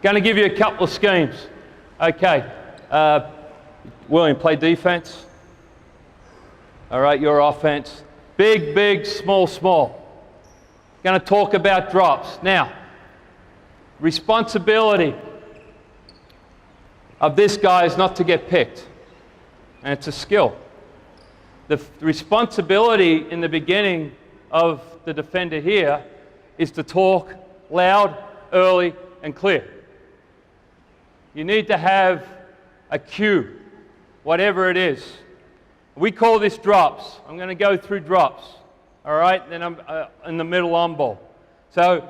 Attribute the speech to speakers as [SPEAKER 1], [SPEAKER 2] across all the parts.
[SPEAKER 1] Going to give you a couple of schemes. Okay, William, play defense. All right, your offense. Big, big, small, small. Going to talk about drops. Now, responsibility of this guy is not to get picked, and it's a skill. The responsibility in the beginning of the defender here is to talk loud, early, and clear. You need to have a cue, whatever it is. We call this drops. I'm going to go through drops, all right? Then I'm in the middle on ball. So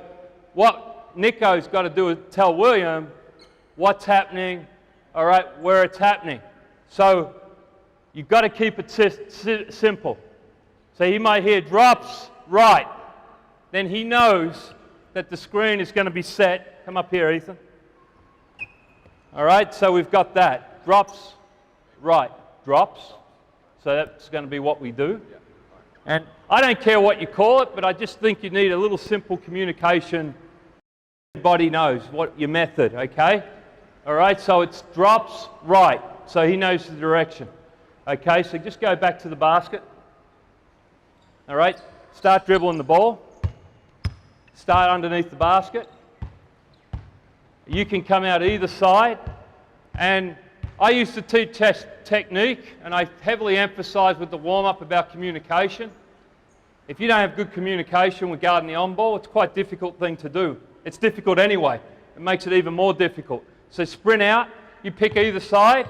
[SPEAKER 1] what Nico's got to do is tell William what's happening, all right, where it's happening. So you've got to keep it simple. So he might hear drops right. Then he knows that the screen is going to be set. Come up here, Ethan. All right, so we've got that. Drops right. Drops. So that's going to be what we do. And I don't care what you call it, but I just think you need a little simple communication. Everybody knows what your method, okay? All right, so it's drops right. So he knows the direction. Okay, so just go back to the basket. All right, start dribbling the ball. Start underneath the basket. You can come out either side. And I used to teach technique, and I heavily emphasize with the warm-up about communication. If you don't have good communication regarding the on-ball, it's quite a difficult thing to do. It's difficult anyway. It makes it even more difficult. So sprint out, you pick either side,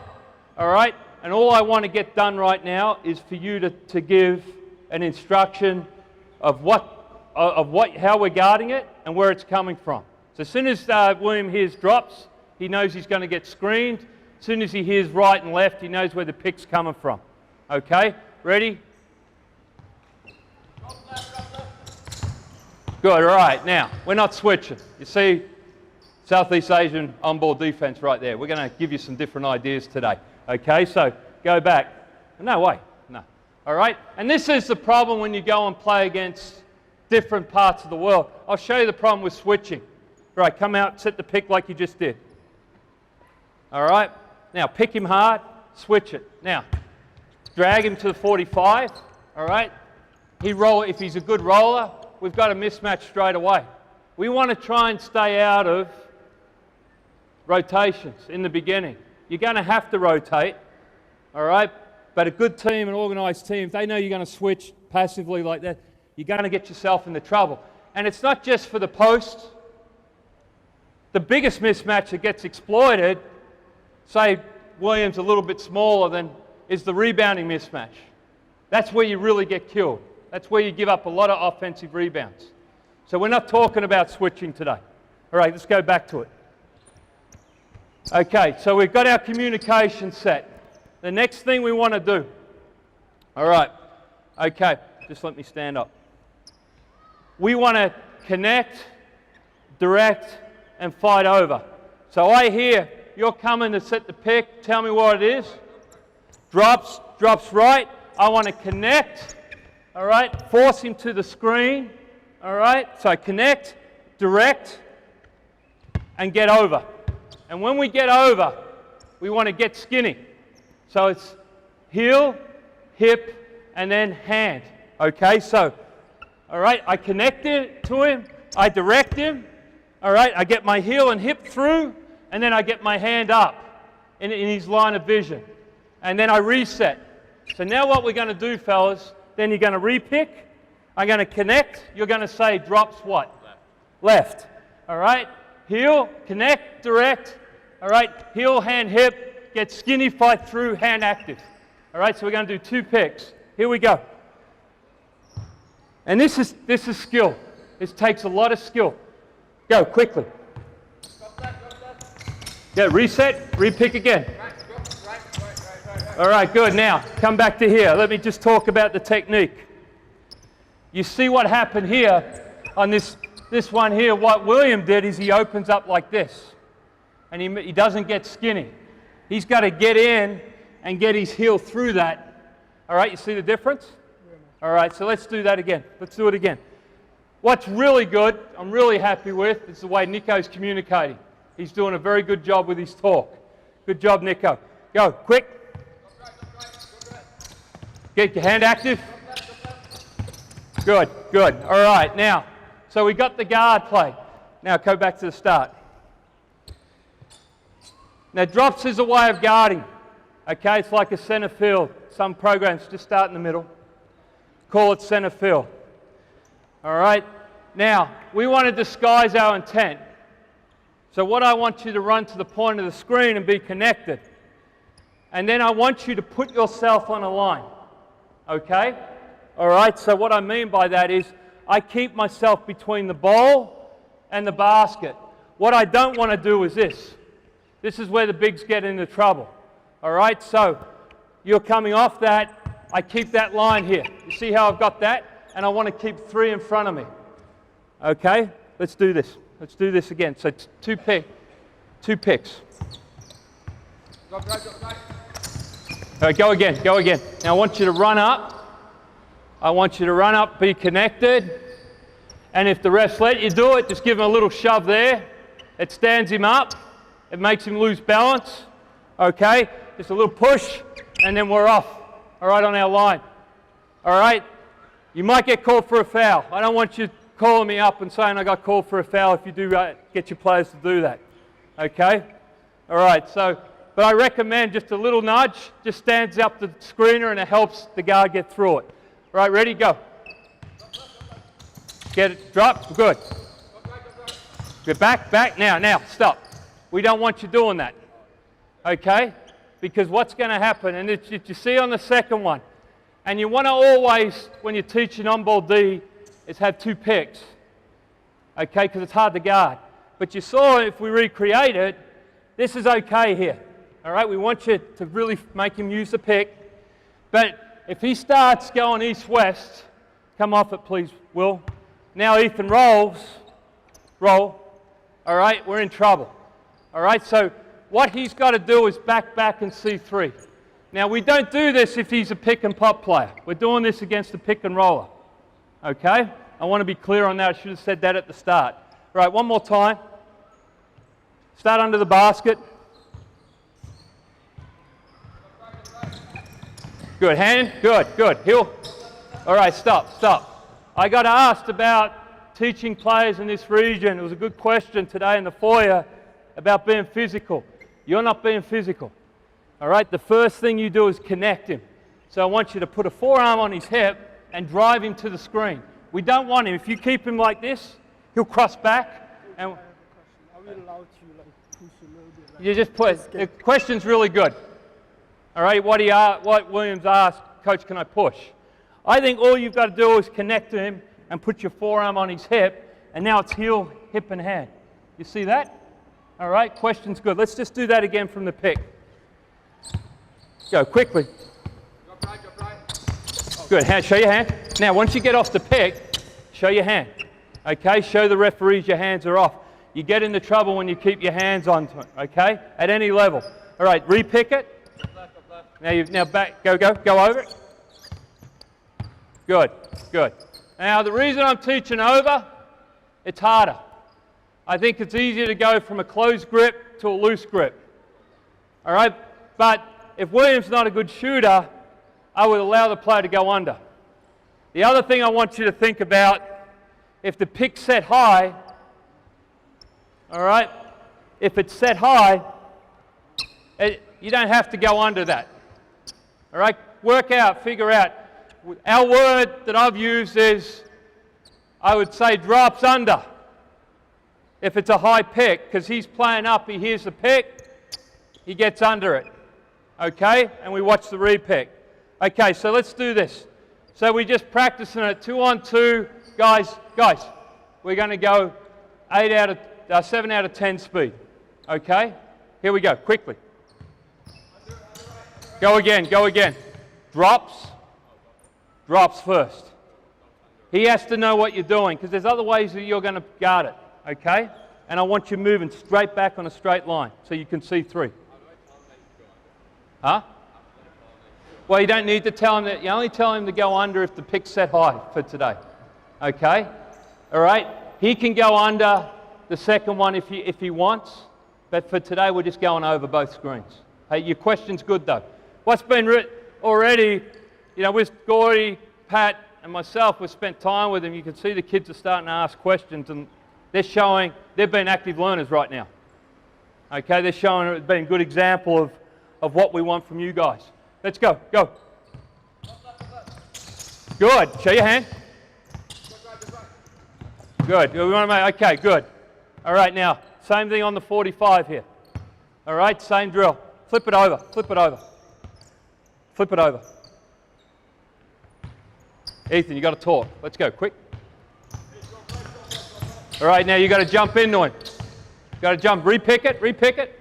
[SPEAKER 1] all right? And all I want to get done right now is for you to give an instruction of how we're guarding it and where it's coming from. So as soon as William hears drops, he knows he's going to get screened. As soon as he hears right and left, he knows where the pick's coming from. Okay, ready? Good, all right. Now, we're not switching. You see Southeast Asian on-ball defense right there. We're going to give you some different ideas today. Okay, so go back. No way, no. All right, and this is the problem when you go and play against different parts of the world. I'll show you the problem with switching. Right, come out, set the pick like you just did. All right, now pick him hard, switch it. Now, drag him to the 45, all right? If he's a good roller, we've got a mismatch straight away. We want to try and stay out of rotations in the beginning. You're going to have to rotate, all right? But a good team, an organised team, if they know you're going to switch passively like that, you're going to get yourself into trouble. And it's not just for the post. The biggest mismatch that gets exploited, say William's a little bit smaller than, is the rebounding mismatch. That's where you really get killed. That's where you give up a lot of offensive rebounds. So we're not talking about switching today. All right, let's go back to it. Okay, so we've got our communication set. The next thing we want to do, all right, okay, just let me stand up. We want to connect, direct, and fight over. So I hear you're coming to set the pick. Tell me what it is. Drops right. I want to connect, all right, force him to the screen, all right. So connect, direct, and get over. And when we get over, we want to get skinny. So it's heel, hip, and then hand. Okay, so, all right, I connect it to him, I direct him, all right, I get my heel and hip through, and then I get my hand up in his line of vision. And then I reset. So now what we're going to do, fellas, then you're going to re-pick, I'm going to connect, you're going to say drops what? Left. All right, heel, connect, direct, all right, heel, hand, hip, get skinny, fight through, hand active. All right, so we're going to do 2 picks. Here we go. And this is skill. This takes a lot of skill. Go, quickly. Yeah, reset, re-pick again. All right, good. Now, come back to here. Let me just talk about the technique. You see what happened here on this one here. What William did is he opens up like this. And he doesn't get skinny. He's got to get in and get his heel through that. All right, you see the difference? All right, so let's do that again. Let's do it again. What's really good, I'm really happy with, is the way Nico's communicating. He's doing a very good job with his torque. Good job, Nico. Go, quick. Get your hand active. Good, good. All right, now, so we got the guard play. Now go back to the start. Now drops is a way of guarding. Okay, it's like a center field. Some programs just start in the middle. Call it center field. All right, now we want to disguise our intent. So what I want you to run to the point of the screen and be connected. And then I want you to put yourself on a line. Okay? All right, so what I mean by that is I keep myself between the bowl and the basket. What I don't want to do is this. This is where the bigs get into trouble. All right, so you're coming off that. I keep that line here. You see how I've got that? And I want to keep 3 in front of me. Okay, let's do this. Let's do this again. So two picks. All right, go again, go again. Now I want you to run up. I want you to run up, be connected. And if the refs let you do it, just give him a little shove there. It stands him up. It makes him lose balance. Okay, just a little push, and then we're off. All right, on our line. All right, you might get called for a foul. I don't want you calling me up and saying I got called for a foul if you do get your players to do that. Okay? All right, so, but I recommend just a little nudge, just stands up the screener and it helps the guard get through it. All right, ready, go. Get it, drop, good. Get back, now, stop. We don't want you doing that. Okay? Because what's going to happen, and it's, you see on the second one, and you want to always, when you're teaching on-ball D, is have 2 picks, okay, because it's hard to guard. But you saw if we recreate it, this is okay here, all right? We want you to really make him use the pick. But if he starts going east-west, come off it, please, Will. Now Ethan roll, all right? We're in trouble, all right? So what he's got to do is back and C3. Now we don't do this if he's a pick and pop player. We're doing this against the pick and roller. Okay? I want to be clear on that. I should have said that at the start. All right, one more time. Start under the basket. Good. Hand. Good. Heel. All right, stop. I got asked about teaching players in this region. It was a good question today in the foyer about being physical. You're not being physical. All right? The first thing you do is connect him. So I want you to put a forearm on his hip and drive him to the screen. We don't want him. If you keep him like this, he'll cross back. And
[SPEAKER 2] are we allowed to push a little bit?
[SPEAKER 1] You just put. The question's really good. All right. What Williams asked, Coach, can I push? I think all you've got to do is connect to him and put your forearm on his hip, and now it's heel, hip, and hand. You see that? All right. Question's good. Let's just do that again from the pick. Go quickly. Good. Hand, show your hand. Now, once you get off the pick, show your hand. Okay? Show the referees your hands are off. You get into trouble when you keep your hands on to it. Okay? At any level. All right. Re-pick it. Now back. Go over it. Good. Now, the reason I'm teaching over, it's harder. I think it's easier to go from a closed grip to a loose grip. All right? But if William's not a good shooter, I would allow the player to go under. The other thing I want you to think about, if the pick's set high, all right, if it's set high, you don't have to go under that. All right, work out, figure out. Our word that I've used is, I would say drops under. If it's a high pick, because he's playing up, he hears the pick, he gets under it. Okay, and we watch the re-pick. Okay, so let's do this. So we're just practicing it 2-on-2. Guys, we're going to go 7 out of 10 speed. Okay? Here we go, quickly. Go again. Drops first. He has to know what you're doing, because there's other ways that you're going to guard it. Okay? And I want you moving straight back on a straight line so you can see through. Huh? Well, you don't need to tell him that. You only tell him to go under if the pick's set high for today. Okay? All right? He can go under the second one if he wants. But for today, we're just going over both screens. Hey, your question's good though. What's been written already, you know, with Gordy, Pat, and myself, we've spent time with them. You can see the kids are starting to ask questions, and they're showing, they've been active learners right now. Okay, they're showing, it's been a good example of what we want from you guys. Let's go, go. Good, show your hand. Good, we want to make, okay, good. All right, now, same thing on the 45 here. All right, same drill. Flip it over, flip it over. Flip it over. Ethan, you got to talk. Let's go, quick. All right, now you got to jump into him. You got to jump, repick it, repick it.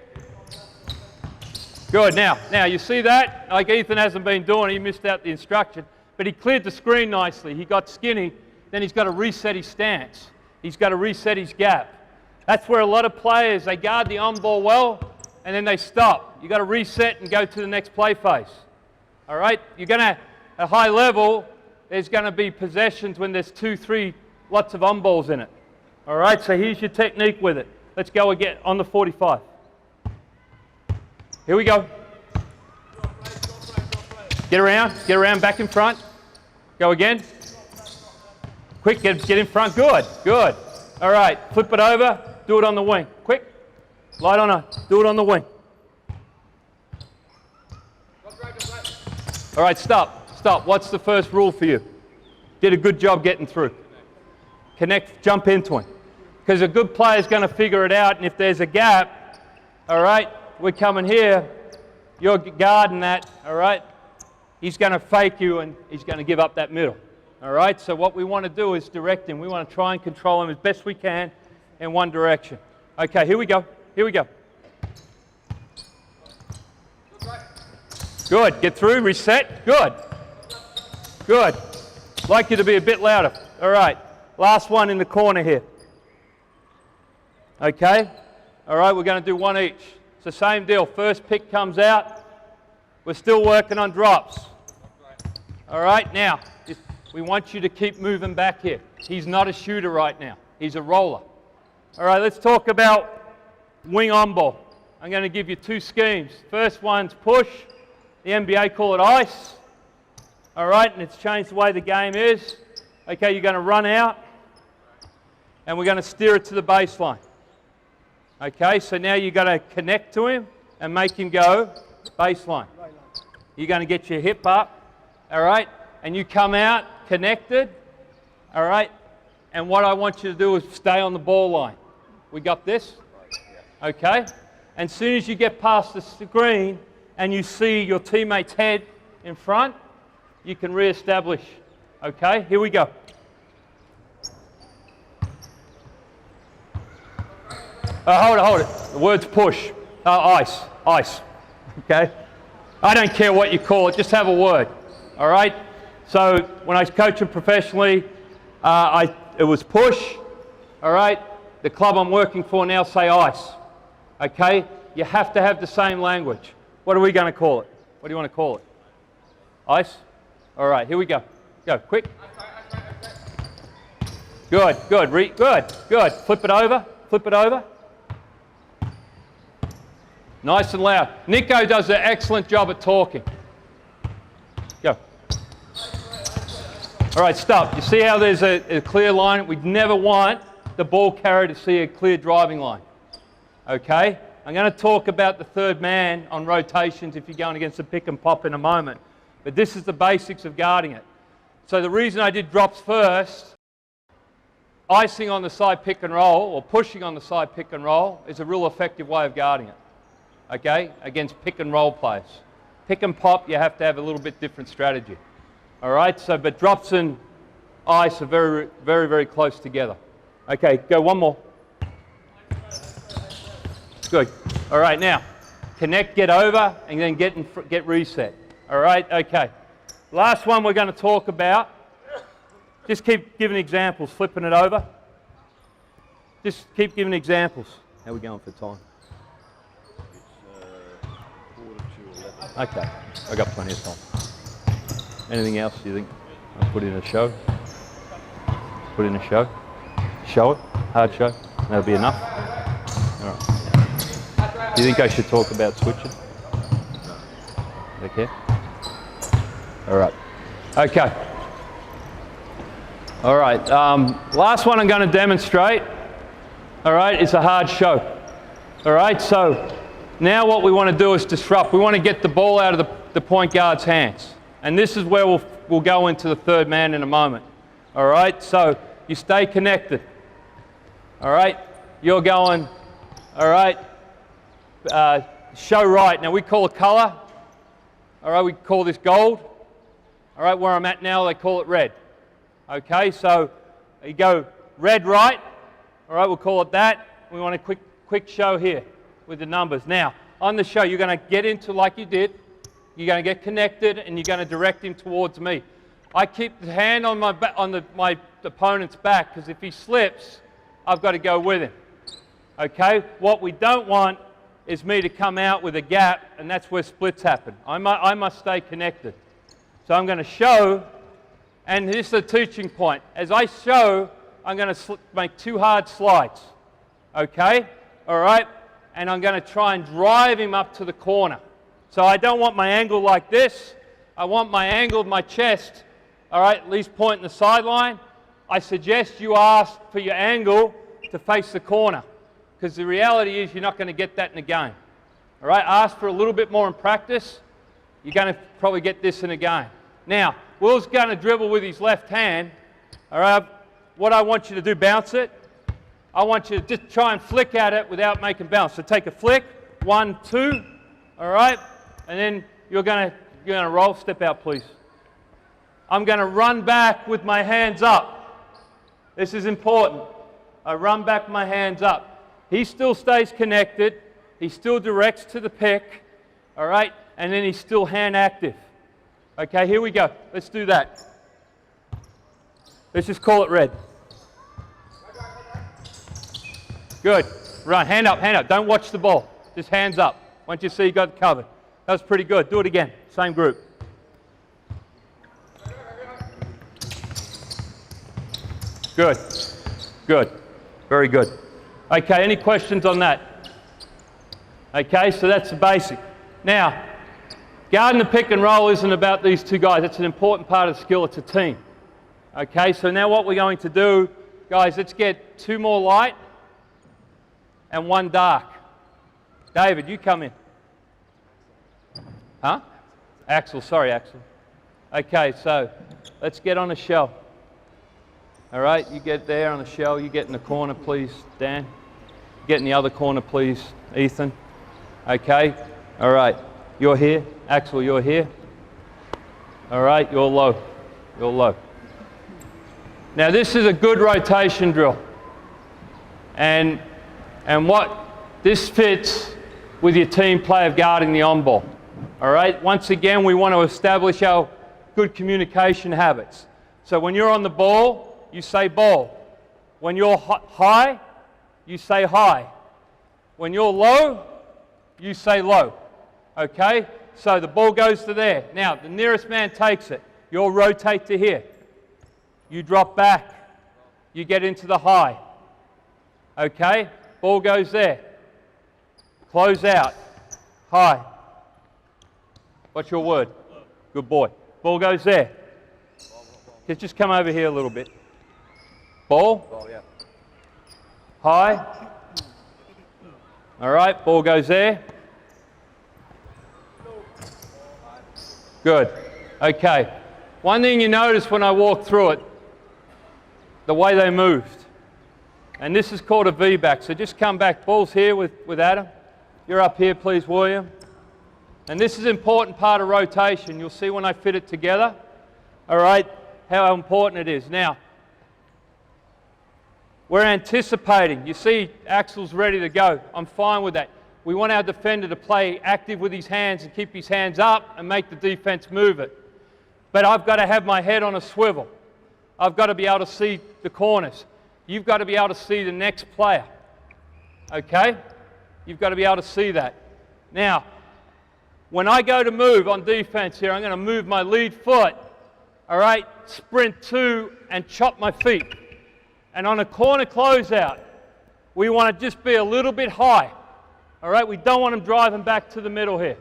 [SPEAKER 1] Good, now you see that? Like Ethan hasn't been doing, he missed out the instruction, but he cleared the screen nicely. He got skinny, then he's got to reset his stance. He's got to reset his gap. That's where a lot of players, they guard the on ball well, and then they stop. You got to reset and go to the next play phase. All right, you're going to, at a high level, there's going to be possessions when there's 2, 3, lots of on balls in it. All right, so here's your technique with it. Let's go again on the 45. Here we go. Get around, back in front. Go again. Quick, get in front. Good, good. All right, flip it over. Do it on the wing. Quick. Light on her. Do it on the wing. All right, stop. What's the first rule for you? Did a good job getting through. Connect, jump into him. Because a good player is going to figure it out, and if there's a gap, all right, we're coming here, you're guarding that, all right, he's going to fake you and he's going to give up that middle. All right, so what we want to do is direct him. We want to try and control him as best we can in one direction. Okay, here we go. Good, get through, reset, good. Like you to be a bit louder. All right, last one in the corner here. Okay, all right, we're going to do one each. It's the same deal. First pick comes out. We're still working on drops. All right, now, we want you to keep moving back here. He's not a shooter right now. He's a roller. All right, let's talk about wing on ball. I'm going to give you 2 schemes. First one's push. The NBA call it ice. All right, and it's changed the way the game is. Okay, you're going to run out, and we're going to steer it to the baseline. Okay, so now you've got to connect to him and make him go baseline. You're going to get your hip up, all right, and you come out connected, all right, and what I want you to do is stay on the ball line. We got this? Okay, and as soon as you get past the screen and you see your teammate's head in front, you can re-establish. Okay, here we go. Hold it. The word's push. Ice. Okay? I don't care what you call it, just have a word. All right? So when I was coaching professionally, it was push. All right? The club I'm working for now say ice. Okay? You have to have the same language. What are we going to call it? What do you want to call it? Ice? All right, here we go. Go, quick. Good. Flip it over. Nice and loud. Nico does an excellent job at talking. Go. All right, stop. You see how there's a clear line? We'd never want the ball carrier to see a clear driving line. Okay? I'm going to talk about the third man on rotations if you're going against the pick and pop in a moment. But this is the basics of guarding it. So the reason I did drops first, icing on the side pick and roll, or pushing on the side pick and roll, is a real effective way of guarding it. Okay, against pick and roll players. Pick and pop, you have to have a little bit different strategy. All right, so but drops and ice are very, very, very close together. Okay, go one more. Good. All right, now connect, get over, and then get reset. All right, okay. Last one we're going to talk about. Just keep giving examples, flipping it over. Just keep giving examples. How are we going for time? Okay, I got plenty of time. Anything else you think I'll put in a show? Put in a show? Show it? Hard show? That'll be enough? All right. Do you think I should talk about switching? Okay. All right. Okay. All right. Last one I'm going to demonstrate. All right, is a hard show. All right. So now what we want to do is disrupt. We want to get the ball out of the point guard's hands, and this is where we'll go into the third man in a moment. All right. So you stay connected. All right. You're going. All right. Show right. Now we call a color. All right. We call this gold. All right. Where I'm at now, they call it red. Okay. So you go red right. All right. We'll call it that. We want a quick show here with the numbers. Now on the show, you're going to get into like you did. You're going to get connected, and you're going to direct him towards me. I keep the hand on my opponent's back because if he slips, I've got to go with him. Okay? What we don't want is me to come out with a gap, and that's where splits happen. I must stay connected. So I'm going to show, and this is a teaching point. As I show, I'm going to make 2 hard slides. Okay? All right? And I'm going to try and drive him up to the corner. So I don't want my angle like this. I want my angle of my chest, all right, at least pointing the sideline. I suggest you ask for your angle to face the corner, because the reality is you're not going to get that in a game. All right, ask for a little bit more in practice. You're going to probably get this in a game. Now, Will's going to dribble with his left hand. All right, what I want you to do, bounce it. I want you to just try and flick at it without making bounce. So take a flick, 1, 2, all right, and then you're going to roll. Step out, please. I'm going to run back with my hands up. This is important. I run back my hands up. He still stays connected. He still directs to the pick, all right, and then he's still hand active. Okay, here we go. Let's do that. Let's just call it red. Good. Run. Hand up, hand up. Don't watch the ball. Just hands up. Once you see you got it covered. That was pretty good. Do it again. Same group. Good. Good. Very good. Okay, any questions on that? Okay, so that's the basic. Now, guarding the pick and roll isn't about these 2 guys. It's an important part of the skill. It's a team. Okay, so now what we're going to do, guys, let's get 2 more light and 1 dark. David, you come in. Huh? Axel, sorry, Axel. Okay, so let's get on a shell. All right, you get there on the shell. You get in the corner, please, Dan. Get in the other corner, please, Ethan. Okay, all right. You're here. Axel, you're here. All right, you're low. You're low. Now, this is a good rotation drill. And what this fits with your team play of guarding the on ball. All right, once again, we want to establish our good communication habits. So when you're on the ball, you say ball. When you're high, you say high. When you're low, you say low. Okay, so the ball goes to there. Now, the nearest man takes it. You'll rotate to here. You drop back. You get into the high. Okay, ball goes there. Close out. High. What's your word? Good boy. Ball goes there. Just come over here a little bit. Ball. Ball, yeah. High. All right, ball goes there. Good. Okay. One thing you notice when I walk through it, the way they moved. And this is called a V-back. So just come back. Ball's here with Adam. You're up here, please, William. And this is an important part of rotation. You'll see when I fit it together, all right, how important it is. Now, we're anticipating. You see Axel's ready to go. I'm fine with that. We want our defender to play active with his hands and keep his hands up and make the defense move it. But I've got to have my head on a swivel. I've got to be able to see the corners. You've got to be able to see the next player. Okay? You've got to be able to see that. Now, when I go to move on defense here, I'm going to move my lead foot, all right, sprint 2 and chop my feet. And on a corner closeout, we want to just be a little bit high, All right, we don't want them driving back to the middle here.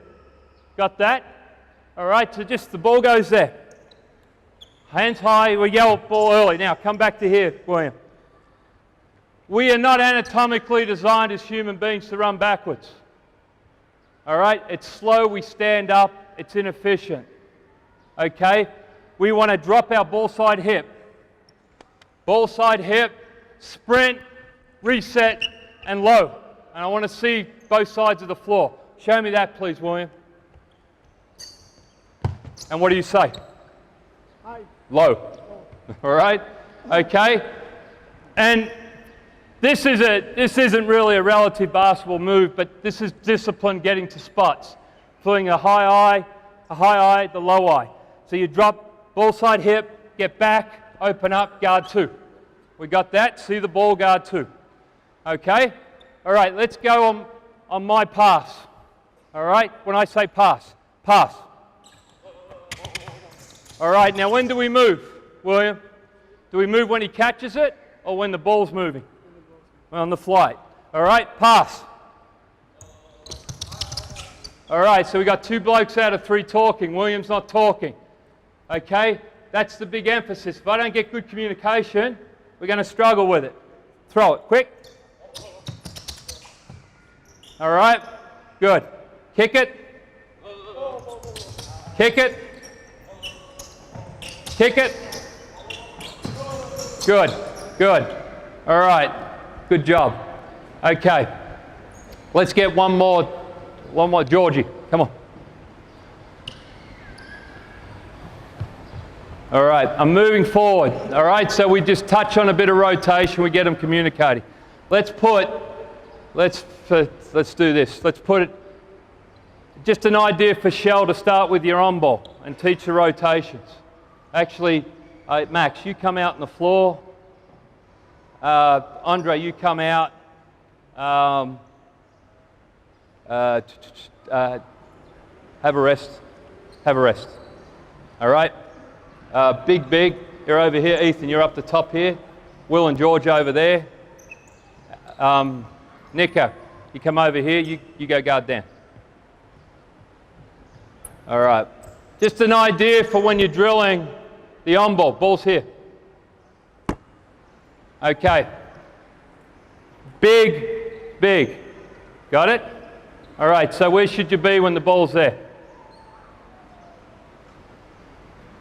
[SPEAKER 1] Got that? All right, so just the ball goes there. Hands high, we yell ball early. Now come back to here, William. We are not anatomically designed as human beings to run backwards. All right, it's slow, we stand up, it's inefficient. Okay, we want to drop our ball side hip. Ball side hip, sprint, reset, and low. And I want to see both sides of the floor. Show me that, please, William. And what do you say?
[SPEAKER 2] High.
[SPEAKER 1] Low. All right? Okay? And this isn't really a relative basketball move, but this is discipline getting to spots. Pulling a high eye, the low eye. So you drop ball side hip, get back, open up, guard two. We got that? See the ball, guard two. Okay? All right, let's go on my pass. All right? When I say pass, pass. All right, now when do we move, William? Do we move when he catches it or when the ball's moving? On the flight. All right, pass. All right, so we got 2 blokes out of 3 talking. William's not talking. Okay, that's the big emphasis. If I don't get good communication, we're going to struggle with it. Throw it, quick. All right, good. Kick it. Kick it. Kick it. Good, good. All right, good job. Okay, let's get one more, Georgie, come on. All right, I'm moving forward. All right, so we just touch on a bit of rotation, we get them communicating. Let's do this. Let's put it, just an idea for Shell to start with your on ball and teach the rotations. Actually, Max, you come out on the floor. Andre, you come out. Have a rest. Have a rest. All right? Big, you're over here. Ethan, you're up the top here. Will and George over there. Nico, you come over here. You go guard down. All right. Just an idea for when you're drilling the on ball. Ball's here. Okay. Big. Got it? All right, so where should you be when the ball's there?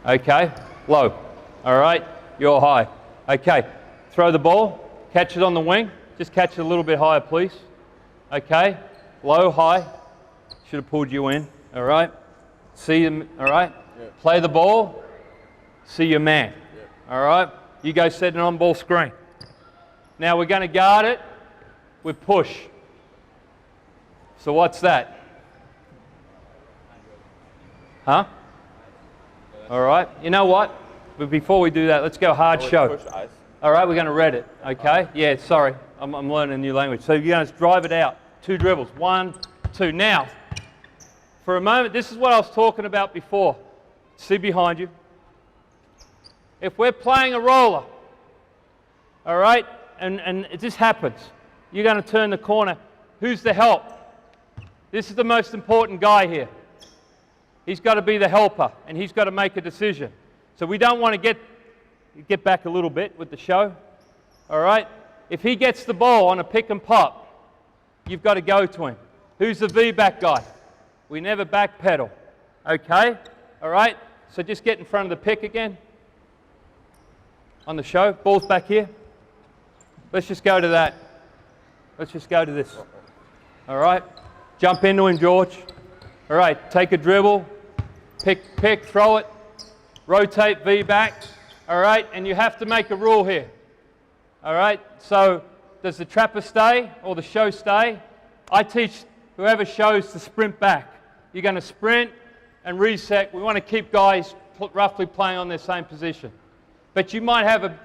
[SPEAKER 1] Okay, low. All right, you're high. Okay, throw the ball, catch it on the wing. Just catch it a little bit higher, please. Okay, low, high. Should have pulled you in. All right, see them. All right, yeah. Play the ball. See your man. Yeah. All right, you go set an on-ball screen. Now we're going to guard it with push. So what's that? Huh? All right. You know what? But before we do that, let's go hard show. All right, we're going to read it. Okay? Yeah, sorry. I'm learning a new language. So you're going to drive it out. 2 dribbles. 1, 2. Now, for a moment, this is what I was talking about before. See behind you. If we're playing a roller, all right, and this happens, you're going to turn the corner. Who's the help? This is the most important guy here. He's got to be the helper, and he's got to make a decision. So we don't want to get back a little bit with the show. All right? If he gets the ball on a pick and pop, you've got to go to him. Who's the V-back guy? We never backpedal. Okay? All right? So just get in front of the pick again. On the show. Ball's back here. Let's just go to that. Let's just go to this. All right? Jump into him, George. All right, take a dribble, pick, throw it, rotate V back. All right, and you have to make a rule here. All right, so does the trapper stay or the show stay? I teach whoever shows to sprint back. You're going to sprint and reset. We want to keep guys roughly playing on their same position. But you might have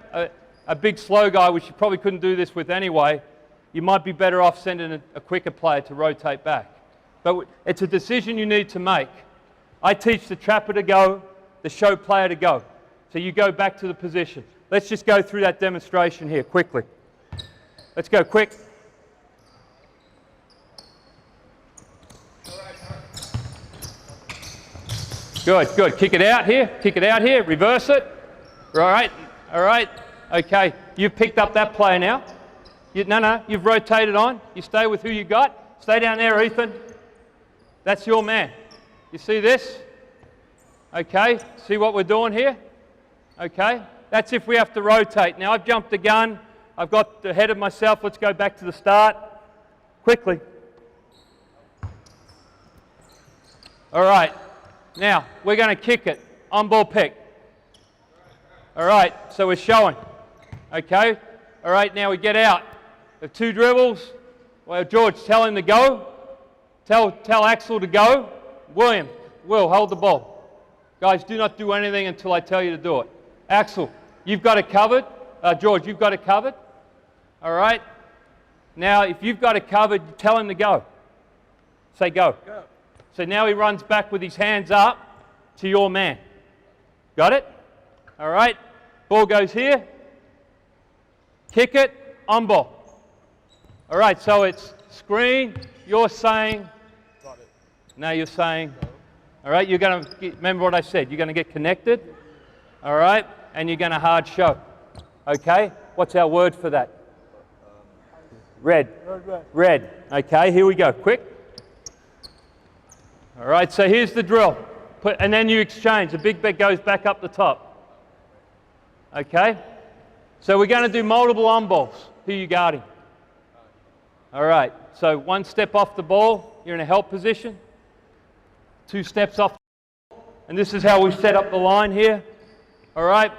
[SPEAKER 1] a big slow guy, which you probably couldn't do this with anyway. You might be better off sending a quicker player to rotate back. But it's a decision you need to make. I teach the trapper to go, the show player to go. So you go back to the position. Let's just go through that demonstration here quickly. Let's go quick. Good, good. Kick it out here. Kick it out here. Reverse it. All right. All right. Okay. You've picked up that play now. No. You've rotated on. You stay with who you got. Stay down there, Ethan. That's your man. You see this? Okay. See what we're doing here? Okay. That's if we have to rotate. Now I've jumped the gun. I've got ahead of myself. Let's go back to the start. Quickly. All right. Now, we're going to kick it. On ball pick. All right. So we're showing. Okay. All right. Now we get out. The 2 dribbles. Well, George, tell him to go. Tell Axel to go. Will, hold the ball. Guys, do not do anything until I tell you to do it. Axel, you've got it covered. George, you've got it covered. All right. Now, if you've got it covered, tell him to go. Say go. Go. So now he runs back with his hands up to your man. Got it? All right. Ball goes here. Kick it. On ball. All right. So it's screen. You're saying. Got it. Now you're saying. Go. All right. You're going to remember what I said. You're going to get connected. All right. And you're going to hard show. Okay. What's our word for that? Red. Red. Okay. Here we go. Quick. All right, so here's the drill. And then you exchange. The big bet goes back up the top. Okay? So we're going to do multiple on balls. Who are you guarding? All right, so 1 step off the ball. You're in a help position. 2 steps off the ball. And this is how we set up the line here. All right,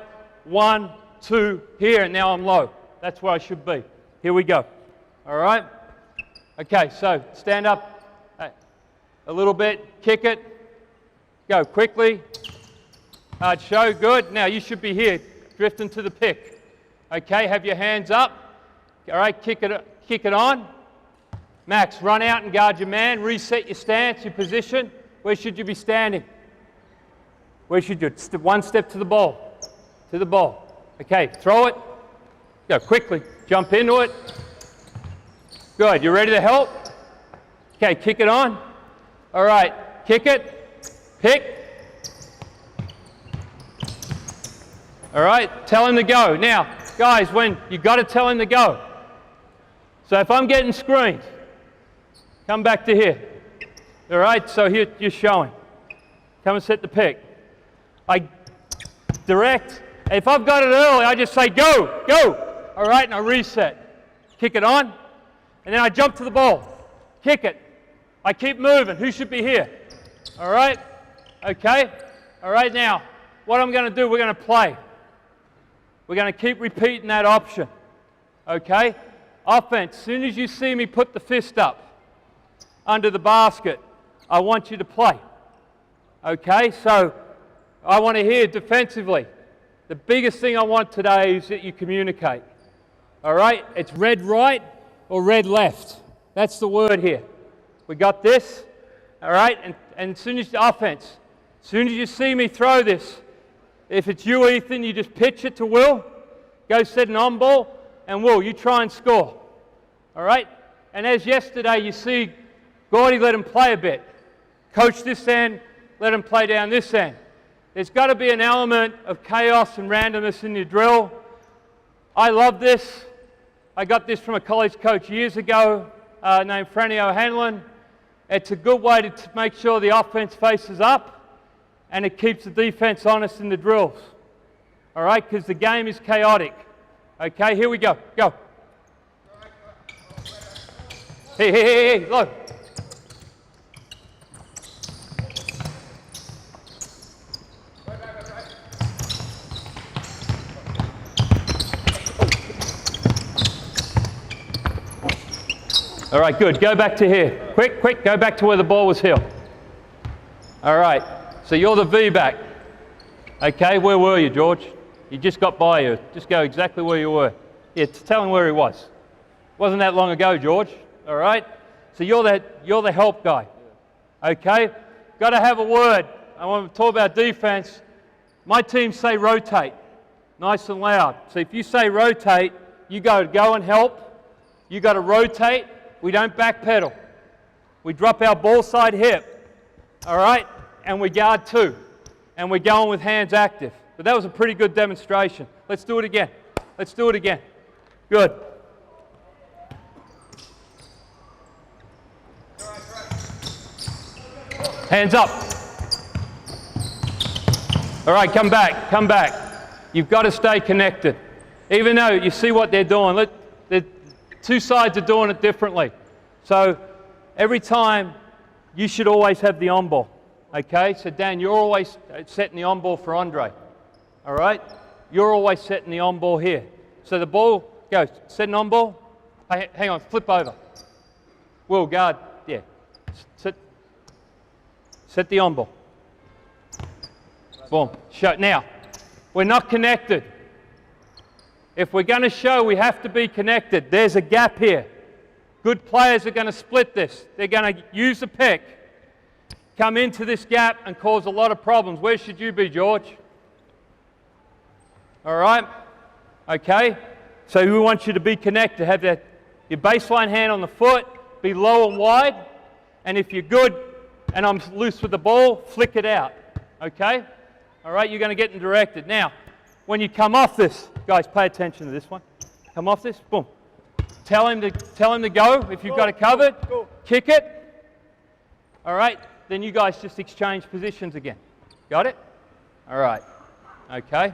[SPEAKER 1] 1, 2, here, and now I'm low. That's where I should be. Here we go. All right? Okay, so stand up. A little bit, kick it, go quickly, hard show, good. Now you should be here, drifting to the pick. Okay, have your hands up. All right, kick it on. Max, run out and guard your man, reset your stance, your position. Where should you be standing? Where should you? 1 step to the ball, Okay, throw it, go quickly, jump into it. Good, you ready to help? Okay, kick it on. All right, kick it, pick. All right, tell him to go. Now, guys, you've got to tell him to go. So if I'm getting screened, come back to here. All right, so here you're showing. Come and set the pick. I direct. If I've got it early, I just say go, go. All right, and I reset. Kick it on, and then I jump to the ball. Kick it. I keep moving. Who should be here? All right? Okay? All right, now, what I'm going to do, we're going to play. We're going to keep repeating that option. Okay? Offense, as soon as you see me put the fist up under the basket, I want you to play. Okay? So, I want to hear defensively. The biggest thing I want today is that you communicate. All right? It's red right or red left. That's the word here. We got this, all right? And as soon as the offense, as soon as you see me throw this, if it's you, Ethan, you just pitch it to Will, go set an on ball, and Will, you try and score, all right? And as yesterday, you see Gordy let him play a bit. Coach this end, let him play down this end. There's got to be an element of chaos and randomness in your drill. I love this. I got this from a college coach years ago named Franny O'Hanlon. It's a good way to make sure the offense faces up and it keeps the defense honest in the drills. All right, because the game is chaotic. Okay, here we go. Go. Hey, look. All right, good. Go back to here. Quick, go back to where the ball was held. All right, so you're the V-back. Okay, where were you, George? You just got by you. Just go exactly where you were. Yeah, tell him where he was. Wasn't that long ago, George. All right? So you're the help guy. Okay? Got to have a word. I want to talk about defense. My team say rotate. Nice and loud. So if you say rotate, you go and help. You got to rotate. We don't backpedal. We drop our ball side hip, all right? And we guard 2. and we're going with hands active. But that was a pretty good demonstration. Let's do it again. Let's do it again. Good. Hands up. All right, come back, come back. You've got to stay connected. Even though you see what they're doing, the two sides are doing it differently. So every time, you should always have the on ball. Okay, so Dan, you're always setting the on ball for Andre. All right, you're always setting the on ball here. So the ball goes, set an on ball. Hey, hang on, flip over. Will, guard, yeah. Set the on ball. Boom. Show. Now, we're not connected. If we're going to show, we have to be connected. There's a gap here. Good players are going to split this. They're going to use the pick, come into this gap and cause a lot of problems. Where should you be, George? All right? Okay? So we want you to be connected. Have your baseline hand on the foot, be low and wide, and if you're good and I'm loose with the ball, flick it out. Okay? All right, you're going to get them directed. Now, when you come off this, guys, pay attention to this one. Come off this, boom. Tell him to go if you've got it covered.
[SPEAKER 2] Go.
[SPEAKER 1] Kick it. All right, then you guys just exchange positions again. Got it? All right. Okay.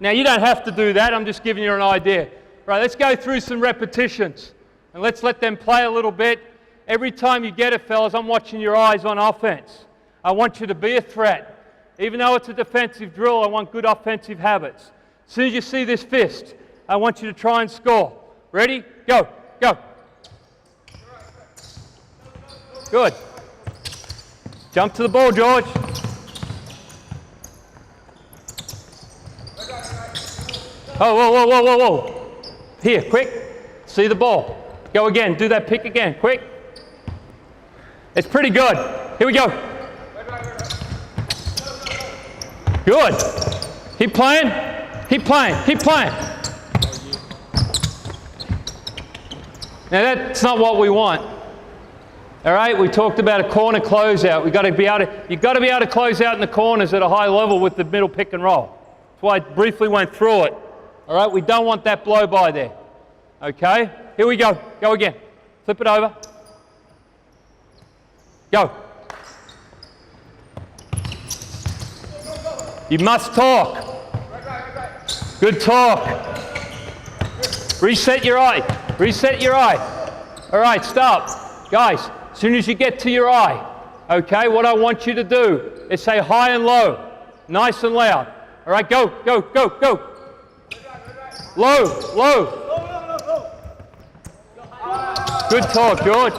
[SPEAKER 1] Now, you don't have to do that. I'm just giving you an idea. Right, let's go through some repetitions. And let's let them play a little bit. Every time you get it, fellas, I'm watching your eyes on offense. I want you to be a threat. Even though it's a defensive drill, I want good offensive habits. As soon as you see this fist, I want you to try and score. Ready? Go. Go. Good. Jump to the ball, George. Oh, whoa, whoa, whoa, whoa, whoa. Here, quick. See the ball. Go again. Do that pick again. Quick. It's pretty good. Here we go. Good. Keep playing. Keep playing. Keep playing. Now that's not what we want. All right, we talked about a corner closeout. You've got to be able to close out in the corners at a high level with the middle pick and roll. That's why I briefly went through it. All right, we don't want that blow by there. Okay, here we go. Go again. Flip it over. Go. You must talk. Good talk. Reset your eye. Reset your eye. All right, stop. Guys, as soon as you get to your eye, okay, what I want you to do is say high and low, nice and loud. All right, go, go, go, go. Low, low. Good talk, George.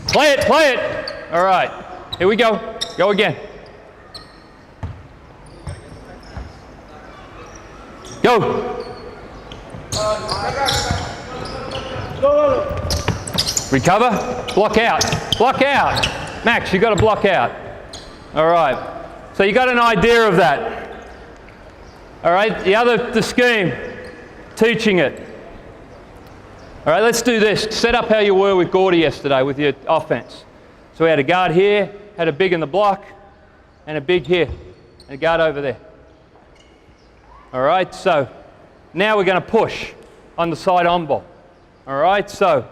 [SPEAKER 1] Play it, play it. All right, here we go. Go again. Go. Recover. Block out. Block out. Max, you got to block out. All right. So you got an idea of that. All right. The scheme, teaching it. All right, let's do this. Set up how you were with Gordy yesterday with your offense. So we had a guard here, had a big in the block, and a big here, and a guard over there. All right, so now we're going to push on the side on ball. All right, so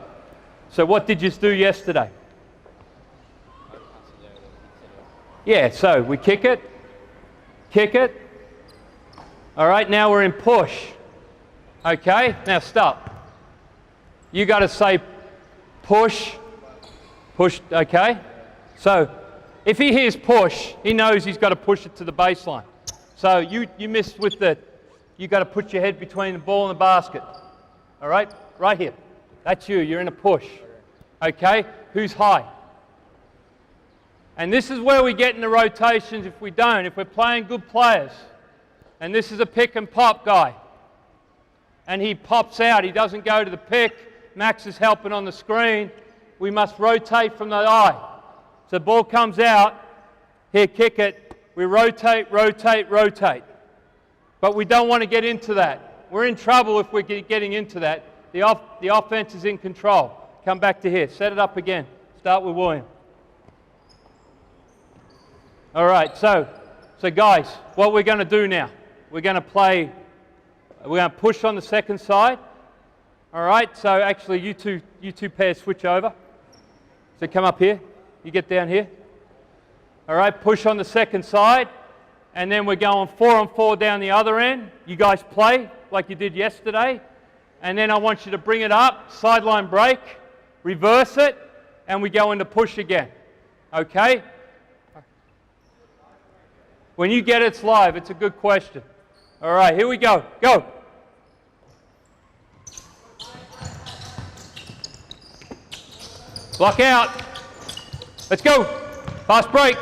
[SPEAKER 1] what did you do yesterday? Yeah, so we kick it. All right, now we're in push. Okay, now stop. You got to say push, okay? So if he hears push, he knows he's got to push it to the baseline. So you missed with you got to put your head between the ball and the basket. All right? Right here. That's you. You're in a push. Okay? Who's high? And this is where we get in the rotations if we don't. If we're playing good players, and this is a pick and pop guy, and he pops out, he doesn't go to the pick, Max is helping on the screen, we must rotate from the eye. So the ball comes out, here, kick it, we rotate, rotate, rotate. But we don't want to get into that. We're in trouble if we're getting into that. The offense is in control. Come back to here. Set it up again. Start with William. All right, so guys, what we're going to do now, we're going to push on the second side. All right, so actually you two pairs switch over. So come up here, you get down here. All right, push on the second side, and then we're going 4-on-4 down the other end. You guys play like you did yesterday, and then I want you to bring it up, sideline break, reverse it, and we go into push again. Okay? When you get it's live, it's a good question. All right, here we go. Go. Block out. Let's go. Fast break.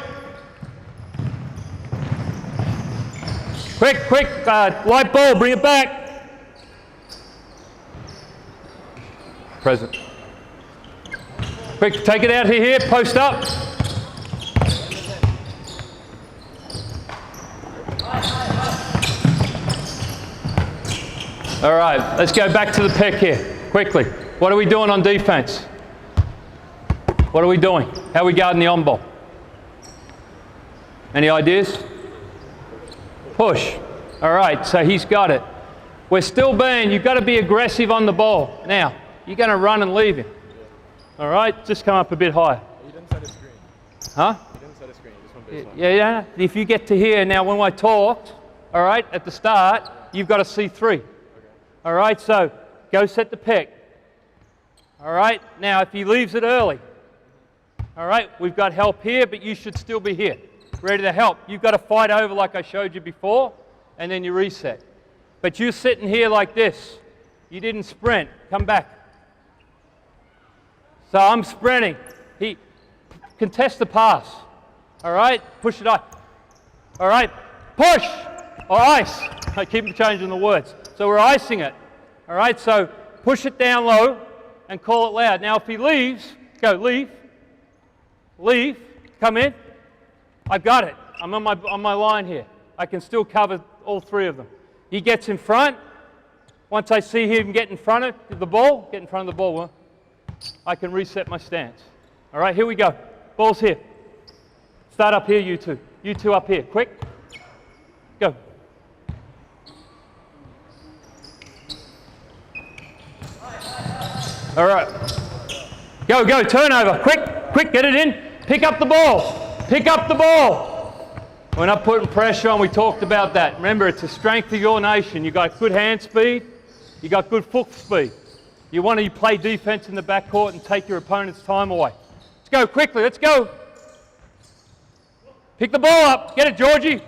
[SPEAKER 1] Quick, light ball, bring it back. Present. Quick, take it out here, post up. All right, let's go back to the pick here, quickly. What are we doing on defense? What are we doing? How are we guarding the on ball? Any ideas? Push. All right, so he's got it. We're still being, you've got to be aggressive on the ball. Now, you're going to run and leave him. All right, just come up a bit higher.
[SPEAKER 3] You didn't set a screen.
[SPEAKER 1] Huh?
[SPEAKER 3] You didn't set a screen, you just went baseline.
[SPEAKER 1] Yeah. If you get to here, now when I talked, all right, at the start, you've got to see 3. Okay. All right, so go set the pick. All right, now if he leaves it early, all right, we've got help here, but you should still be here, ready to help. You've got to fight over like I showed you before, and then you reset. But you're sitting here like this. You didn't sprint. Come back. So I'm sprinting. He contest the pass. All right, push it up. All right, push or ice. I keep changing the words. So we're icing it. All right, so push it down low and call it loud. Now if he leaves, go leave. Leave, come in. I've got it. I'm on my line here. I can still cover all 3 of them. He gets in front. Once I see him get in front of the ball, I can reset my stance. All right, here we go. Ball's here. Start up here, you two. You two up here. Quick. Go. All right. Go. Turnover. Quick. Get it in. Pick up the ball. Pick up the ball. We're not putting pressure on. We talked about that. Remember, it's the strength of your nation. You got good hand speed. You got good foot speed. You want to play defense in the backcourt and take your opponent's time away. Let's go quickly. Let's go. Pick the ball up. Get it, Georgie.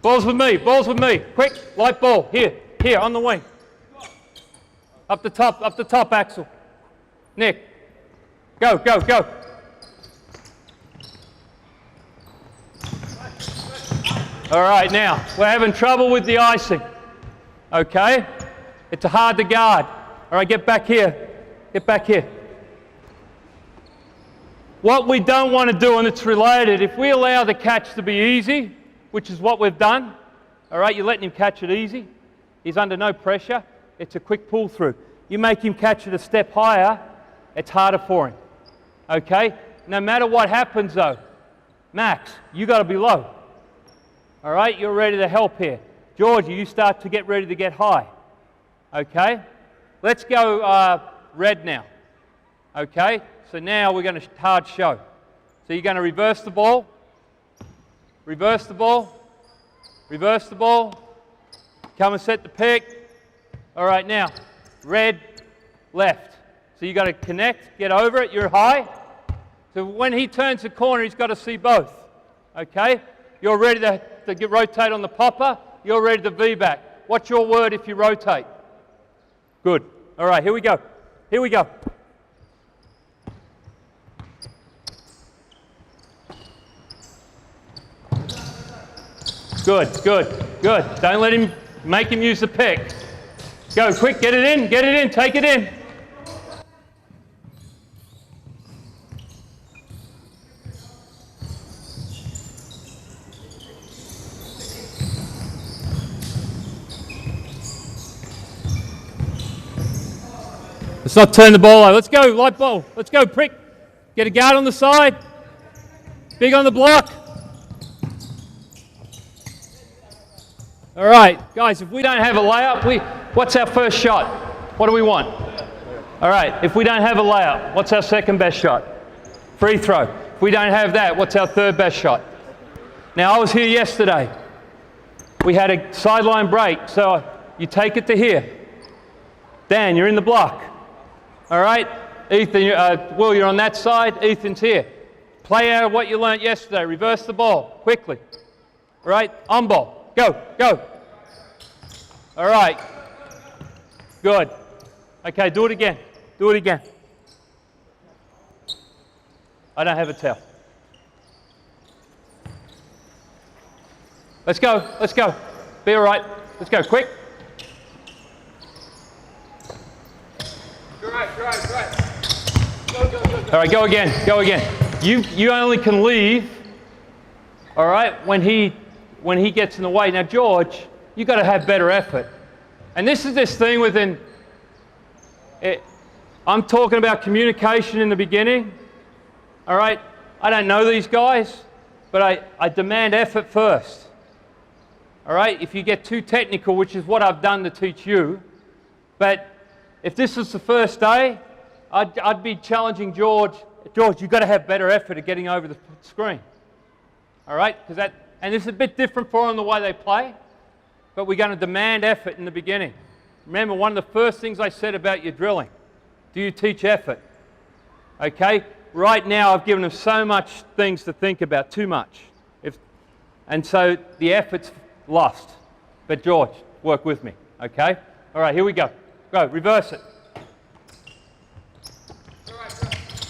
[SPEAKER 1] Ball's with me. Quick, light ball. Here, on the wing. Up the top, Axel. Nick. Go. All right, now, we're having trouble with the icing. Okay? It's hard to guard. All right, get back here. What we don't want to do, and it's related, if we allow the catch to be easy, which is what we've done, all right, you're letting him catch it easy. He's under no pressure. It's a quick pull through. You make him catch it a step higher, it's harder for him. Okay? No matter what happens though, Max, you got to be low. All right, you're ready to help here. Georgie, you start to get ready to get high. Okay? Let's go red now. Okay? So now we're going to hard show. So you're going to reverse the ball. Come and set the pick. All right, now, red, left. So you got to connect, get over it, you're high. So when he turns the corner, he's got to see both. Okay? You're ready to rotate on the popper. You're ready to V-back. What's your word if you rotate? Good. All right, here we go. Good. Don't make him use the pick. Go, quick, get it in, take it in. Let's not turn the ball over. Let's go, light ball. Let's go, prick. Get a guard on the side. Big on the block. All right, guys, if we don't have a layup, what's our first shot? What do we want? All right, if we don't have a layup, what's our second best shot? Free throw. If we don't have that, what's our third best shot? Now, I was here yesterday. We had a sideline break, so you take it to here. Dan, you're in the block. All right? Ethan, Will, you're on that side. Ethan's here. Play out of what you learnt yesterday. Reverse the ball quickly. All right? On ball. Go, go. All right. Good. Okay, do it again. Do it again. I don't have a towel. Let's go, let's go. Be all right. Let's go, quick.
[SPEAKER 3] Right. Go.
[SPEAKER 1] All right, go again, go again. You only can leave, all right, when he gets in the way. Now, George, you've got to have better effort. And this is this thing within, I'm talking about communication in the beginning, all right? I don't know these guys, but I demand effort first, all right? If you get too technical, which is what I've done to teach you, but if this is the first day, I'd be challenging George, you've got to have better effort at getting over the screen, all right? And this is a bit different for them the way they play, but we're going to demand effort in the beginning. Remember, one of the first things I said about your drilling, do you teach effort? Okay? Right now, I've given them so much things to think about, too much. And so the effort's lost. But George, work with me, okay? All right, here we go. Go, reverse it.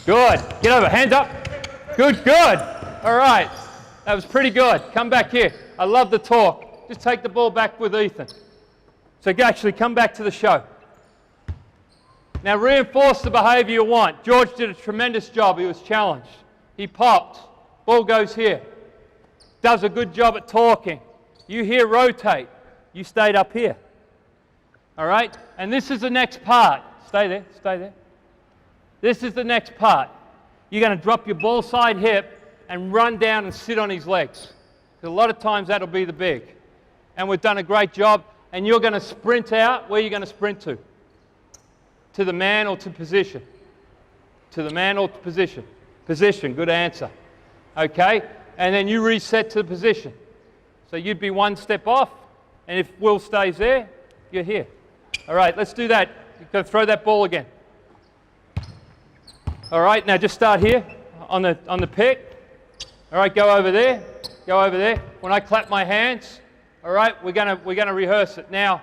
[SPEAKER 1] Good. Get over, hands up. Good. All right. That was pretty good. Come back here. I love the talk. Just take the ball back with Ethan. So actually come back to the show. Now reinforce the behavior you want. George did a tremendous job. He was challenged. He popped. Ball goes here. Does a good job at talking. You here rotate. You stayed up here. All right? And this is the next part. Stay there. This is the next part. You're going to drop your ball side hip and run down and sit on his legs. Because a lot of times that'll be the big. And we've done a great job. And you're going to sprint out. Where are you going to sprint to? To the man or to position? To the man or to position? Position, good answer. Okay? And then you reset to the position. So you'd be one step off. And if Will stays there, you're here. All right, let's do that. You're going to throw that ball again. All right, now just start here on the pick. All right, go over there. Go over there. When I clap my hands, all right, we're gonna rehearse it. Now,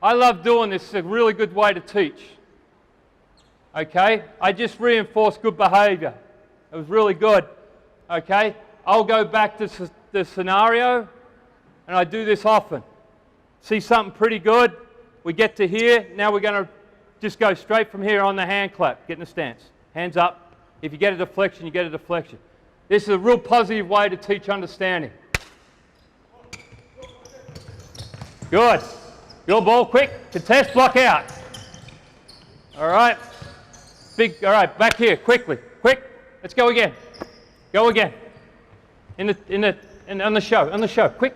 [SPEAKER 1] I love doing this. It's a really good way to teach. Okay, I just reinforce good behavior. It was really good. Okay, I'll go back to the scenario, and I do this often. See something pretty good, we get to here. Now we're gonna just go straight from here on the hand clap. Get in the stance. Hands up. If you get a deflection, you get a deflection. This is a real positive way to teach understanding. Good. Your ball, quick. Contest, block out. All right. Big. All right, back here, quickly. Quick. Let's go again. Go again. On the show. Quick.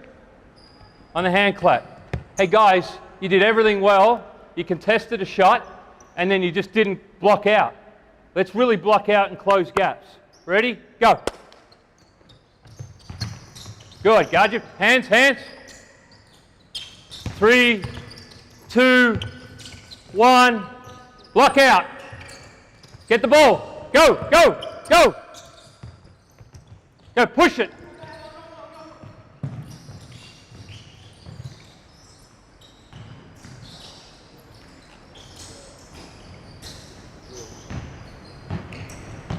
[SPEAKER 1] On the hand clap. Hey guys, you did everything well. You contested a shot, and then you just didn't block out. Let's really block out and close gaps. Ready? Go. Good. Guard your hands. 3, 2, 1. Block out. Get the ball. Go. Go, push it.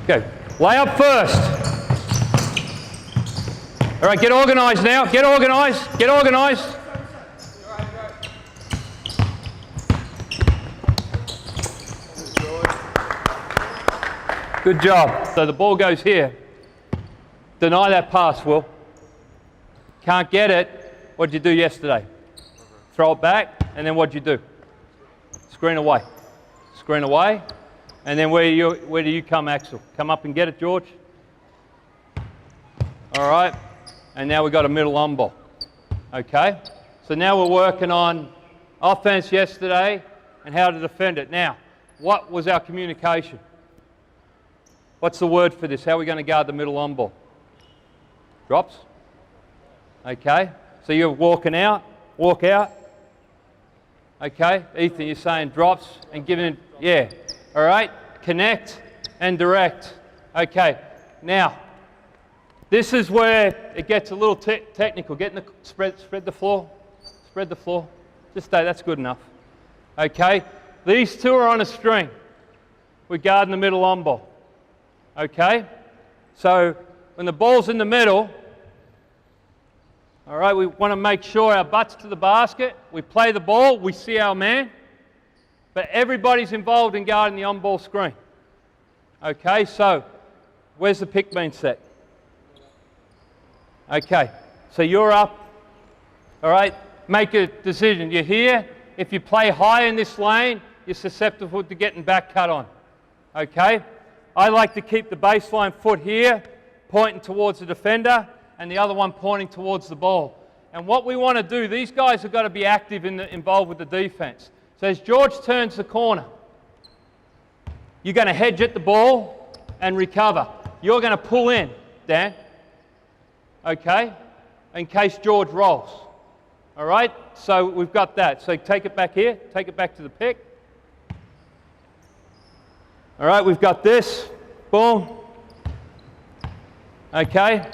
[SPEAKER 1] Go. Lay up first. All right, get organized now. Get organized. Good job. So the ball goes here. Deny that pass, Will. Can't get it. What did you do yesterday? Throw it back, and then what did you do? Screen away. And then where do you come, Axel? Come up and get it, George. All right. And now we've got a middle on ball. Okay. So now we're working on offense yesterday and how to defend it. Now, what was our communication? What's the word for this? How are we going to guard the middle on ball? Drops. Okay. So you're walking out, walk out. Okay. Ethan, you're saying drops and giving, yeah. All right. Connect and direct. Okay. Now, this is where it gets a little technical. Getting the spread the floor. Spread the floor. Just stay. That's good enough. Okay. These two are on a string. We're guarding the middle on ball. Okay. So when the ball's in the middle, all right, we want to make sure our butt's to the basket. We play the ball. We see our man. But everybody's involved in guarding the on-ball screen. Okay. So where's the pick being set? Okay, so you're up, all right, make a decision. You're here. If you play high in this lane, you're susceptible to getting back cut on, okay? I like to keep the baseline foot here, pointing towards the defender, and the other one pointing towards the ball. And what we want to do, these guys have got to be active involved with the defense. So as George turns the corner, you're going to hedge at the ball and recover. You're going to pull in, Dan. Okay, in case George rolls. All right, so we've got that. So take it back here, take it back to the pick. All right, we've got this. Boom. Okay,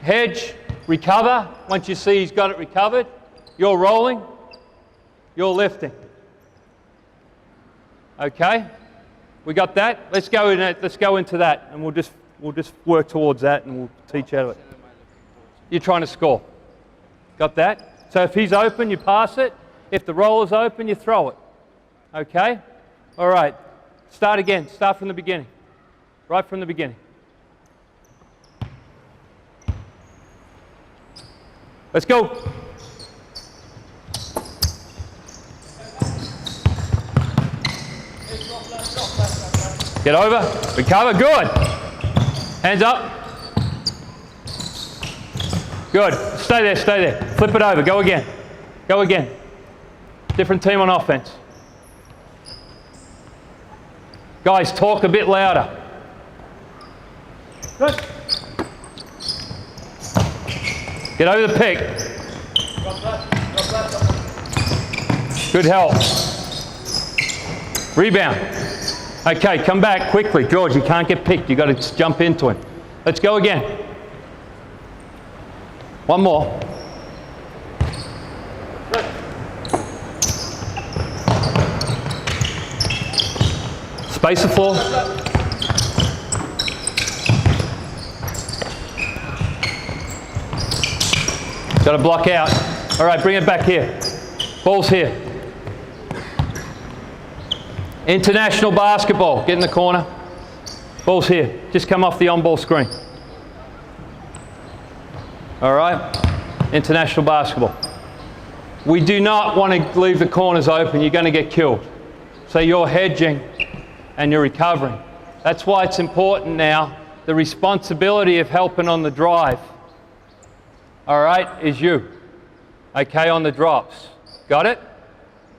[SPEAKER 1] hedge, recover. Once you see he's got it recovered, you're rolling, you're lifting. Okay, we got that. Let's go into that, and we'll just work towards that, and we'll teach out of it. You're trying to score. Got that? So if he's open, you pass it. If the roller's open, you throw it. Okay? All right. Start again. Start from the beginning. Right from the beginning. Let's go. Get over. Recover. Good. Hands up. Good. Stay there, stay there. Flip it over. Go again. Go again. Different team on offense. Guys, talk a bit louder. Good. Get over the pick. Good help. Rebound. Okay, come back quickly. George, you can't get picked. You've got to jump into him. Let's go again. One more. Space the floor. Got to block out. All right, bring it back here. Ball's here. International basketball. Get in the corner. Ball's here. Just come off the on-ball screen. All right, international basketball. We do not want to leave the corners open. You're going to get killed. So you're hedging and you're recovering. That's why it's important now. The responsibility of helping on the drive, all right, is you. Okay, on the drops. Got it?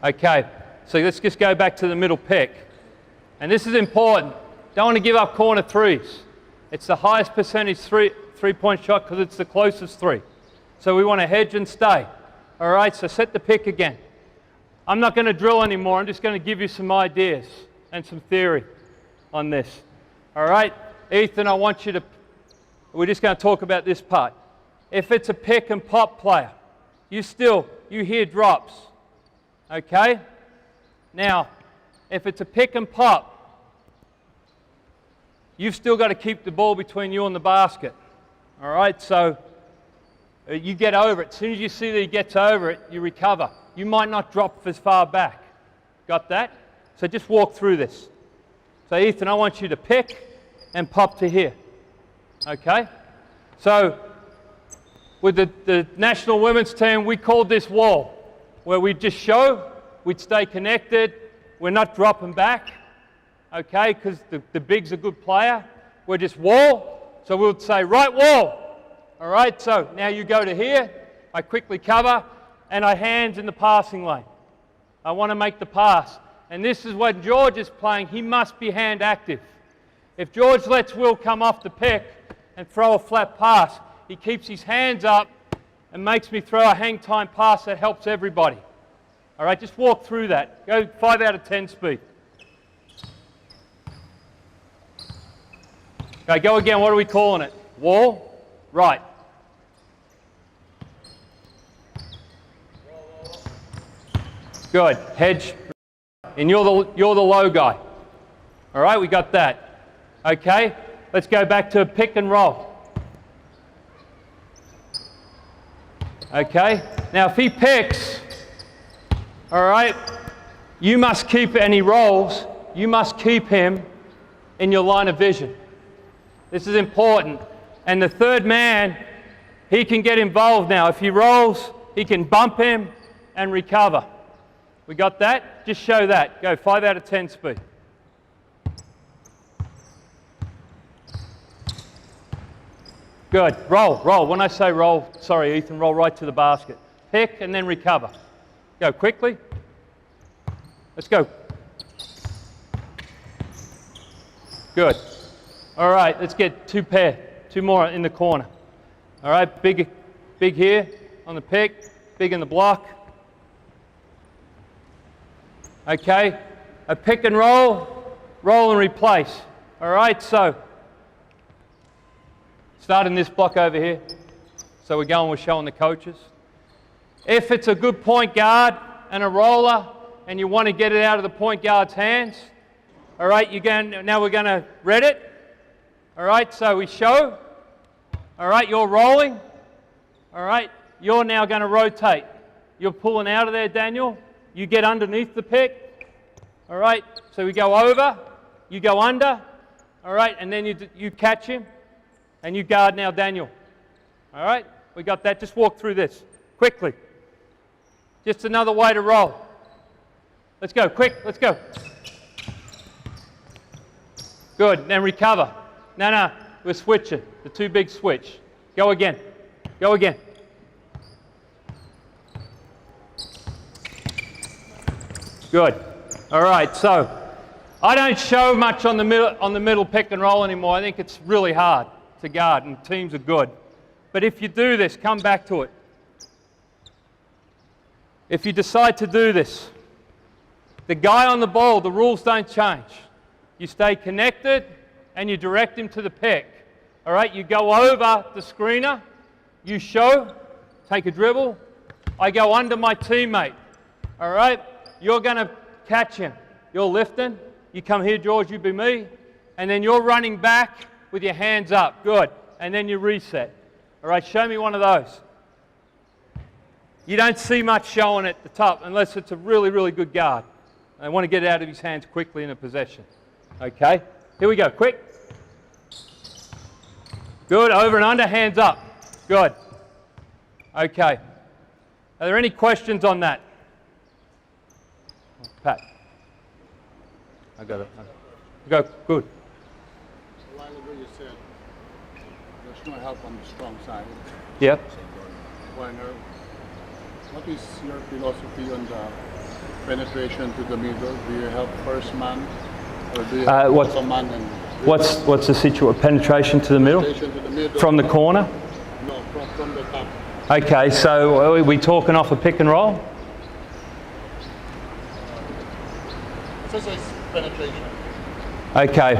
[SPEAKER 1] Okay, so let's just go back to the middle pick. And this is important. Don't want to give up corner threes. It's the highest percentage three-point shot because it's the closest three. So we want to hedge and stay. All right, so set the pick again. I'm not going to drill anymore. I'm just going to give you some ideas and some theory on this. All right, Ethan, I want you to, we're just going to talk about this part. If it's a pick and pop player, you hear drops. Okay? Now, if it's a pick and pop, you've still got to keep the ball between you and the basket. All right, so you get over it. As soon as you see that he gets over it, you recover. You might not drop as far back. Got that? So just walk through this. So Ethan, I want you to pick and pop to here. Okay? So with the national women's team, we called this wall, where we'd just show, we'd stay connected, we're not dropping back. okay, because the big's a good player. We're just wall, so we'll say right wall. All right, so now you go to here, I quickly cover, and I hands in the passing lane. I want to make the pass. And this is when George is playing, he must be hand active. If George lets Will come off the pick and throw a flat pass, he keeps his hands up and makes me throw a hang time pass that helps everybody. All right, just walk through that. Go 5 out of 10 speed. Okay, go again. What are we calling it? Wall, right. Good. Hedge. And you're the low guy. All right, we got that. Okay, let's go back to pick and roll. Okay, now if he picks, all right, you must keep, and he rolls, you must keep him in your line of vision. This is important. And the third man, he can get involved now. If he rolls, he can bump him and recover. We got that? Just show that. Go 5 out of 10 speed. Good. Roll, roll. When I say roll, sorry, Ethan, roll right to the basket. Pick and then recover. Go quickly. Let's go. Good. All right, let's get two more in the corner. All right, big here on the pick, big in the block. Okay, a pick and roll, roll and replace. All right, so starting this block over here. So we're showing the coaches. If it's a good point guard and a roller and you want to get it out of the point guard's hands, all right, now we're going to read it. All right, so we show. All right, you're rolling. All right, you're now going to rotate. You're pulling out of there, Daniel. You get underneath the pick. All right, so we go over. You go under. All right, and then you catch him. And you guard now, Daniel. All right, we got that. Just walk through this quickly. Just another way to roll. Let's go, quick, let's go. Good, then recover. No, we're switching. The two big switch. Go again. Go again. Good. All right, so I don't show much on the middle pick and roll anymore. I think it's really hard to guard, and teams are good. But if you do this, come back to it. If you decide to do this, the guy on the ball, the rules don't change. You stay connected and you direct him to the pick. All right, you go over the screener, you show, take a dribble, I go under my teammate. All right, you're going to catch him. You're lifting, you come here, George, you be me, and then you're running back with your hands up. Good. And then you reset. All right, show me one of those. You don't see much showing at the top unless it's a really, really good guard. I want to get it out of his hands quickly in a possession. Okay, here we go, quick. Good, over and under, hands up. Good. Okay. Are there any questions on that? Pat. I got it. Go, good.
[SPEAKER 4] A while ago you said there's no help on the strong side.
[SPEAKER 1] Yep.
[SPEAKER 4] What is your philosophy on the penetration to the middle? Do you help first man, or do you help second man? And
[SPEAKER 1] what's the situation? Penetration to the middle?
[SPEAKER 4] Penetration to the middle.
[SPEAKER 1] From the corner?
[SPEAKER 4] No, from the top.
[SPEAKER 1] Okay, so are we talking off a pick and roll?
[SPEAKER 4] It says penetration.
[SPEAKER 1] Okay.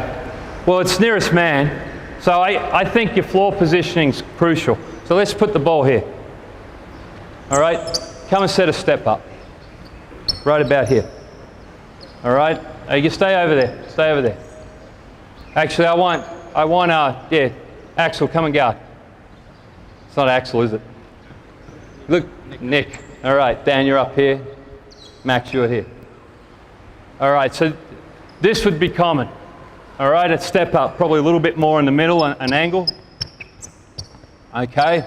[SPEAKER 1] Well, it's nearest man. So I think your floor positioning is crucial. So let's put the ball here. All right, come and set a step up. Right about here. All right, you stay over there. Stay over there. Actually, I want, yeah, Axel, come and guard. It's not Axel, is it? Look, Nick. All right, Dan, you're up here. Max, you're here. All right, so this would be common. All right, a step up, probably a little bit more in the middle, an angle. Okay,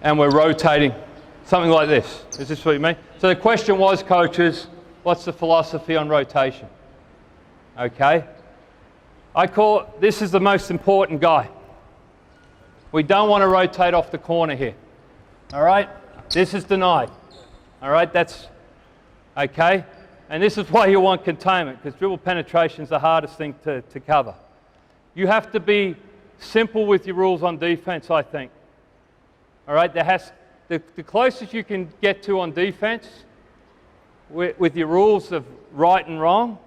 [SPEAKER 1] and we're rotating, something like this. Is this what you mean? So the question was, coaches, what's the philosophy on rotation? Okay? This is the most important guy. We don't want to rotate off the corner here. All right? This is denied. All right? That's okay? And this is why you want containment, because dribble penetration is the hardest thing to cover. You have to be simple with your rules on defense, I think. All right? The closest you can get to on defense with your rules of right and wrong,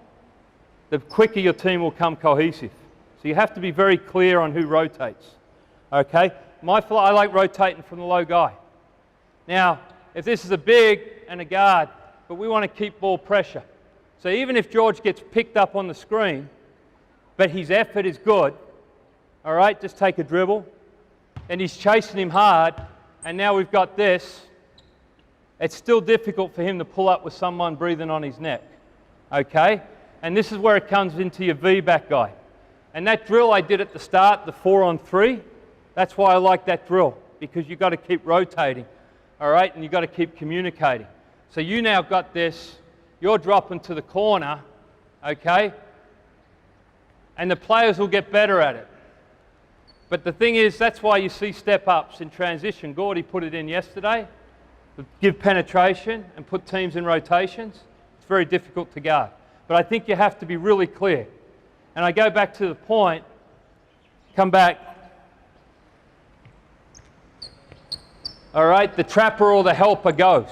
[SPEAKER 1] the quicker your team will come cohesive. So you have to be very clear on who rotates. Okay? I like rotating from the low guy. Now, if this is a big and a guard, but we want to keep ball pressure. So even if George gets picked up on the screen, but his effort is good, all right, just take a dribble, and he's chasing him hard, and now we've got this. It's still difficult for him to pull up with someone breathing on his neck. Okay? And this is where it comes into your V-back guy. And that drill I did at the start, the 4-on-3, that's why I like that drill, because you've got to keep rotating, all right, and you've got to keep communicating. So you now got this, you're dropping to the corner, okay, and the players will get better at it. But the thing is, that's why you see step-ups in transition. Gordy put it in yesterday, give penetration and put teams in rotations. It's very difficult to guard. But I think you have to be really clear. And I go back to the point, come back. All right, the trapper or the helper goes.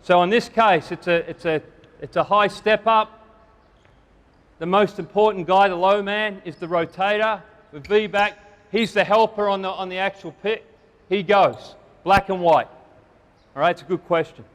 [SPEAKER 1] So in this case, it's a high step up. The most important guy, the low man, is the rotator with V-back. He's the helper on the actual pick. He goes, black and white. All right, it's a good question.